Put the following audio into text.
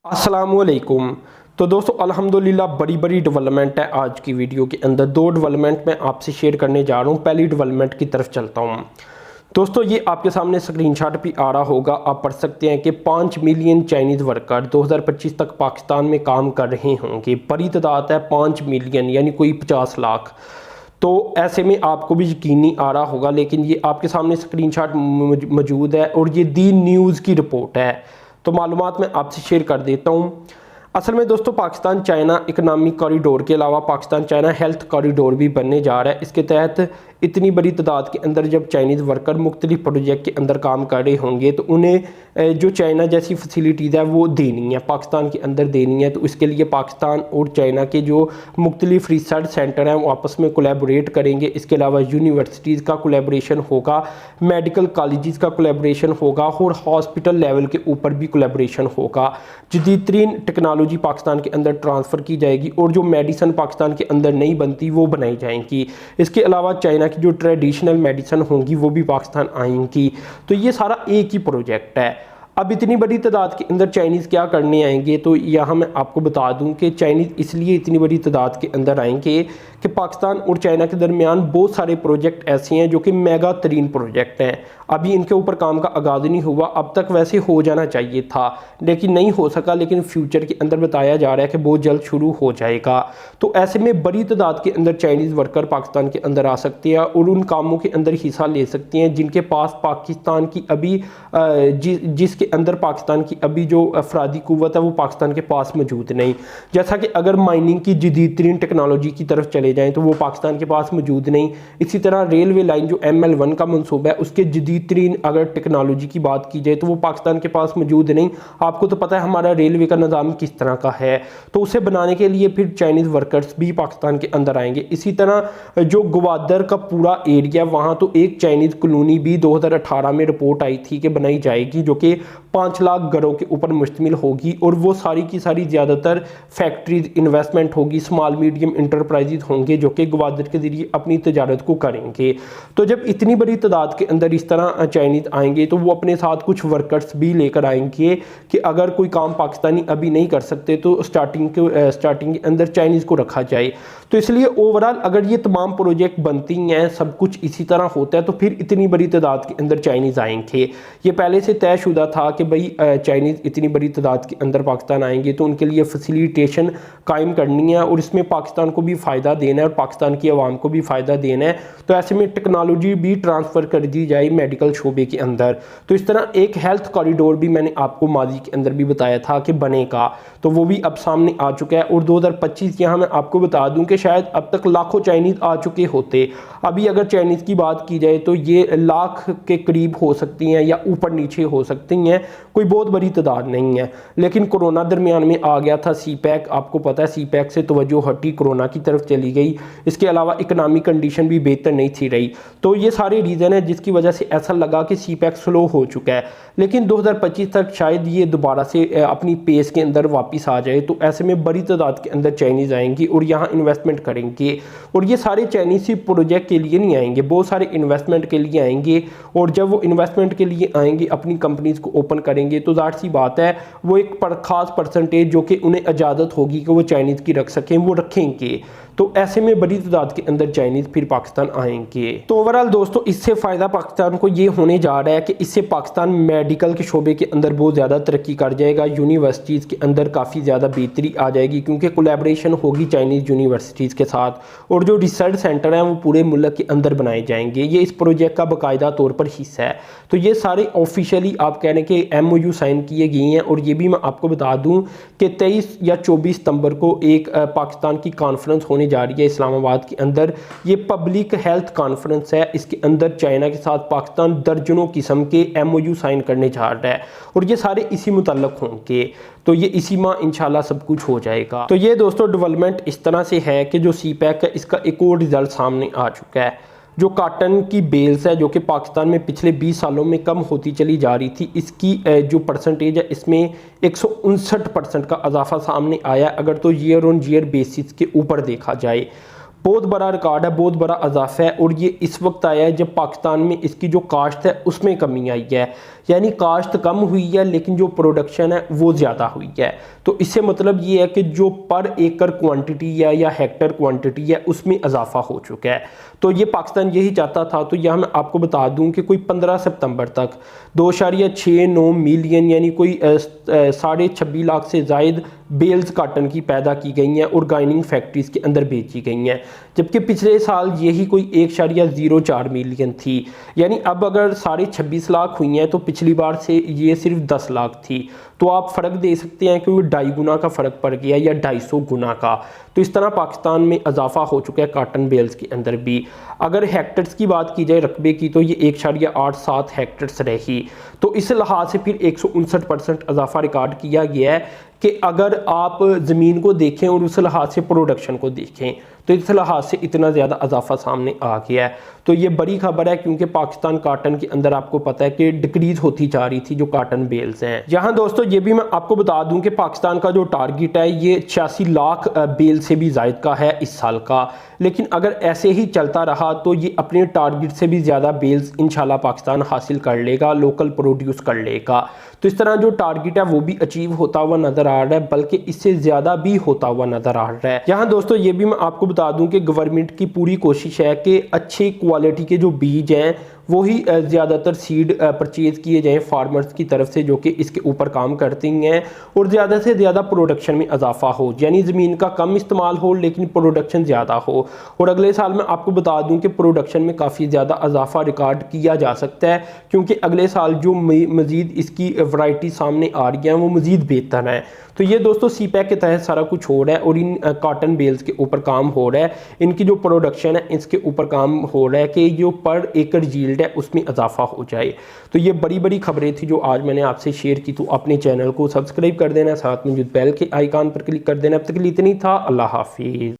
अस्सलामुअलैकुम। तो दोस्तों अल्हम्दुलिल्लाह बड़ी डेवलपमेंट है आज की वीडियो के अंदर। दो डेवलपमेंट मैं आपसे शेयर करने जा रहा हूँ। पहली डेवलपमेंट की तरफ चलता हूँ। दोस्तों ये आपके सामने स्क्रीनशॉट भी आ रहा होगा, आप पढ़ सकते हैं कि 5 मिलियन चाइनीज़ वर्कर 2025 तक पाकिस्तान में काम कर रहे होंगे। बड़ी तादाद है 5 मिलियन, यानी कोई 50 लाख। तो ऐसे में आपको भी यकीन नहीं आ रहा होगा, लेकिन ये आपके सामने स्क्रीनशॉट मौजूद है और ये दी न्यूज़ की रिपोर्ट है। तो मालूमात मैं आपसे शेयर कर देता हूँ। असल में दोस्तों पाकिस्तान चाइना इकनॉमिक कॉरिडोर के अलावा पाकिस्तान चाइना हेल्थ कॉरिडोर भी बनने जा रहा है। इसके तहत इतनी बड़ी तादाद के अंदर जब चाइनीज़ वर्कर मुख्तलिफ प्रोजेक्ट के अंदर काम कर रहे होंगे तो उन्हें जो चाइना जैसी फैसिलिटीज़ है वो देनी है, पाकिस्तान के अंदर देनी है। तो इसके लिए पाकिस्तान और चाइना के जो मुख्तलिफ रिसर्च सेंटर हैं वो आपस में कोलैबोरेट करेंगे। इसके अलावा यूनिवर्सिटीज़ का कोलैबोरेशन होगा, मेडिकल कॉलेजेस का कोलैबोरेशन होगा और हॉस्पिटल लेवल के ऊपर भी कोलैबोरेशन होगा। जदीद तरीन टेक्नोलॉजी पाकिस्तान के अंदर ट्रांसफ़र की जाएगी और जो मेडिसन पाकिस्तान के अंदर नहीं बनती वो बनाई जाएंगी। इसके अलावा चाइना की जो ट्रेडिशनल मेडिसन होंगी वो भी पाकिस्तान आएंगी। तो ये सारा एक ही प्रोजेक्ट है। अब इतनी बड़ी तादाद के अंदर चाइनीज़ क्या करने आएंगे, तो यहाँ मैं आपको बता दूं कि चाइनीज़ इसलिए इतनी बड़ी तादाद के अंदर आएंगे कि पाकिस्तान और चाइना के दरमियान बहुत सारे प्रोजेक्ट ऐसे हैं जो कि मेगा तरीन प्रोजेक्ट हैं। अभी इनके ऊपर काम का आगाज़ नहीं हुआ, अब तक वैसे हो जाना चाहिए था लेकिन नहीं हो सका। लेकिन फ्यूचर के अंदर बताया जा रहा है कि बहुत जल्द शुरू हो जाएगा। तो ऐसे में बड़ी तादाद के अंदर चाइनीज़ वर्कर पाकिस्तान के अंदर आ सकते हैं और उन कामों के अंदर हिस्सा ले सकते हैं जिनके पास पाकिस्तान की अभी जिसके अंदर पाकिस्तान की अभी जो अफरादी कुव्वत है वो पाकिस्तान के पास मौजूद नहीं। जैसा कि अगर माइनिंग की जदीद तरीन टेक्नोलॉजी की तरफ चले जाएं तो वो पाकिस्तान के पास मौजूद नहीं। इसी तरह रेलवे लाइन जो ML1 का मनसूबा है उसके जदीद तरीन अगर टेक्नोलॉजी की बात की जाए तो वो पाकिस्तान के पास मौजूद नहीं। आपको तो पता है हमारा रेलवे का निज़ाम किस तरह का है। तो उसे बनाने के लिए फिर चाइनीज़ वर्कर्स भी पाकिस्तान के अंदर आएंगे। इसी तरह जो ग्वादर का पूरा एरिया, वहाँ तो एक चाइनीज़ कॉलोनी भी 2018 में रिपोर्ट आई थी कि बनाई जाएगी जो कि 5 लाख घरों के ऊपर मुश्तमिल होगी और वो सारी की सारी ज़्यादातर फैक्ट्रीज इन्वेस्टमेंट होगी, स्मॉल मीडियम इंटरप्राइजेज होंगे जो कि ग्वादर के ज़रिए अपनी तजारत को करेंगे। तो जब इतनी बड़ी तादाद के अंदर इस तरह चाइनीज़ आएंगे तो वो अपने साथ कुछ वर्कर्स भी लेकर आएंगे कि अगर कोई काम पाकिस्तानी अभी नहीं कर सकते तो स्टार्टिंग के अंदर चाइनीज़ को रखा जाए। तो इसलिए ओवरऑल अगर ये तमाम प्रोजेक्ट बनती हैं, सब कुछ इसी तरह होता है तो फिर इतनी बड़ी तादाद के अंदर चाइनीज़ आएंगे। ये पहले से तयशुदा था कि भाई चाइनीज़ इतनी बड़ी तादाद के अंदर पाकिस्तान आएंगे तो उनके लिए फैसिलिटेशन कायम करनी है और इसमें पाकिस्तान को भी फ़ायदा देना है और पाकिस्तान की आवाम को भी फ़ायदा देना है। तो ऐसे में टेक्नोलॉजी भी ट्रांसफ़र कर दी जाए मेडिकल शोबे के अंदर। तो इस तरह एक हेल्थ कॉरिडोर भी मैंने आपको माजी के अंदर भी बताया था कि बनेगा, तो वो भी अब सामने आ चुका है। और 2025 यहाँ मैं आपको बता दूँ कि शायद अब तक लाखों चाइनीज़ आ चुके होते। अभी अगर चाइनीज़ की बात की जाए तो ये लाख के करीब हो सकती हैं या ऊपर नीचे हो सकती हैं, कोई बहुत बड़ी तादाद नहीं है। लेकिन कोरोना दरमियान में आ गया था CPEC, आपको पता है CPEC से तवज्जो हटी, कोरोना की तरफ चली गई। इसके अलावा इकनॉमिक कंडीशन भी बेहतर नहीं थी रही। तो ये सारे रीज़न है जिसकी वजह से ऐसा लगा कि CPEC स्लो हो चुका है। लेकिन 2025 तक शायद ये दोबारा से अपनी पेस के अंदर वापस आ जाए। तो ऐसे में बड़ी तादाद के अंदर चाइनीज़ आएंगी और यहाँ इन्वेस्टमेंट करेंगे। और ये सारे चाइनीज़ प्रोजेक्ट के लिए नहीं आएंगे, बहुत सारे इन्वेस्टमेंट के लिए आएंगे। और जब वो इन्वेस्टमेंट के लिए आएंगे, अपनी कंपनीज को ओपन करेंगे, तो ज़ाहिर सी बात है वो एक ख़ास परसेंटेज जो कि उन्हें इजाज़त होगी कि वो चाइनीज़ की रख सकें वो रखेंगे। तो ऐसे में बड़ी तादाद के अंदर चाइनीज़ फिर पाकिस्तान आएंगे। तो ओवरऑल दोस्तों इससे फ़ायदा पाकिस्तान को ये होने जा रहा है कि इससे पाकिस्तान मेडिकल के शोबे के अंदर बहुत ज़्यादा तरक्की कर जाएगा। यूनिवर्सिटीज़ के अंदर काफ़ी ज़्यादा बेहतरी आ जाएगी क्योंकि कोलैबोरेशन होगी चाइनीज़ यूनिवर्सिटीज़ के साथ। और जो रिसर्च सेंटर हैं वो पूरे मुल्क के अंदर बनाए जाएंगे। ये इस प्रोजेक्ट का बाकायदा तौर पर हिस्सा है। तो ये सारे ऑफिशियली आप कहने के MOU साइन किए गए हैं। और ये भी मैं आपको बता दूं कि 23 या 24 सितंबर को एक पाकिस्तान की कॉन्फ्रेंस होने जा रही है इस्लामाबाद के अंदर। ये पब्लिक हेल्थ कॉन्फ्रेंस है। इसके अंदर चाइना के साथ पाकिस्तान दर्जनों किस्म के MOU साइन करने जा रहा है और ये सारे इसी मुतल्लक होंगे। तो ये इसी माह इंशाल्लाह सब कुछ हो जाएगा। तो ये दोस्तों डेवलपमेंट इस तरह से है कि जो CPEC है इसका एक और रिजल्ट सामने आ चुका है। जो काटन की बेल्स है जो कि पाकिस्तान में पिछले 20 सालों में कम होती चली जा रही थी, इसकी जो परसेंटेज है इसमें 159% का इजाफा सामने आया अगर तो ईयर ऑन ईयर बेसिस के ऊपर देखा जाए। बहुत बड़ा रिकॉर्ड है, बहुत बड़ा इजाफा है। और ये इस वक्त आया है जब पाकिस्तान में इसकी जो काश्त है उसमें कमी आई है। यानी काश्त कम हुई है लेकिन जो प्रोडक्शन है वो ज़्यादा हुई है। तो इससे मतलब ये है कि जो पर एकड़ क्वांटिटी है या हेक्टर क्वांटिटी है उसमें इजाफा हो चुका है। तो ये पाकिस्तान यही चाहता था। तो यह मैं आपको बता दूं कि कोई 15 सितंबर तक 2.69 मिलियन यानी कोई 26.5 लाख से ज़ायद बेल्स काटन की पैदा की गई हैं और गाइनिंग फैक्ट्रीज़ के अंदर बेची गई हैं, जबकि पिछले साल यही कोई 1.04 मिलियन थी। यानी अब अगर 26.5 लाख हुई हैं तो पिछली बार से ये सिर्फ 10 लाख थी। तो आप फ़र्क दे सकते हैं कि वो 2.5 गुना का फ़र्क पड़ गया या 250 गुना का। तो इस तरह पाकिस्तान में इजाफा हो चुका है काटन बेल्स के अंदर भी। अगर हेक्टर्स की बात की जाए रकबे की तो ये 1.87 हेक्टर्स रही। तो इस लिहाज से फिर 159% इजाफा रिकॉर्ड किया गया है कि अगर आप ज़मीन को देखें और उस लिहाज से प्रोडक्शन को देखें तो इस लिहाज से इतना ज़्यादा इजाफा सामने आ गया है। तो ये बड़ी खबर है क्योंकि पाकिस्तान काटन के अंदर आपको पता है कि डिक्रीज होती जा रही थी जो काटन बेल्स हैं। यहाँ दोस्तों ये भी मैं आपको बता दूं कि पाकिस्तान का जो टारगेट है ये 86 लाख बेल से भी ज़ायद का है इस साल का। लेकिन अगर ऐसे ही चलता रहा तो ये अपने टारगेट से भी ज़्यादा बेल्स इंशाल्लाह पाकिस्तान हासिल कर लेगा, लोकल प्रोड्यूस कर लेगा। तो इस तरह जो टारगेट है वो भी अचीव होता हुआ नजर आ रहा है, बल्कि इससे ज़्यादा भी होता हुआ नजर आ रहा है। यहाँ दोस्तों ये भी मैं आपको बता दूं कि गवर्नमेंट की पूरी कोशिश है कि अच्छी क्वालिटी के जो बीज हैं वही ज़्यादातर सीड परचेज़ किए जाएँ फार्मर्स की तरफ से जो कि इसके ऊपर काम करती हैं और ज़्यादा से ज़्यादा प्रोडक्शन में इजाफा हो, यानी ज़मीन का कम इस्तेमाल हो लेकिन प्रोडक्शन ज़्यादा हो। और अगले साल मैं आपको बता दूं कि प्रोडक्शन में काफ़ी ज़्यादा इजाफा रिकॉर्ड किया जा सकता है क्योंकि अगले साल जो मज़ीद इसकी वैरायटी सामने आ रही हैं वो मज़ीद बेहतर है। तो ये दोस्तों सीपैक के तहत सारा कुछ हो रहा है और इन कॉटन बेल्स के ऊपर काम हो रहा है, इनकी जो प्रोडक्शन है इसके ऊपर काम हो रहा है कि जो पर एकड़ यील्ड है उसमें इजाफा हो जाए। तो ये बड़ी बड़ी खबरें थी जो आज मैंने आपसे शेयर की। तो अपने चैनल को सब्सक्राइब कर देना, साथ में जो बेल के आइकॉन पर क्लिक कर देना। अब तक के लिए इतना ही था। अल्लाह हाफिज़।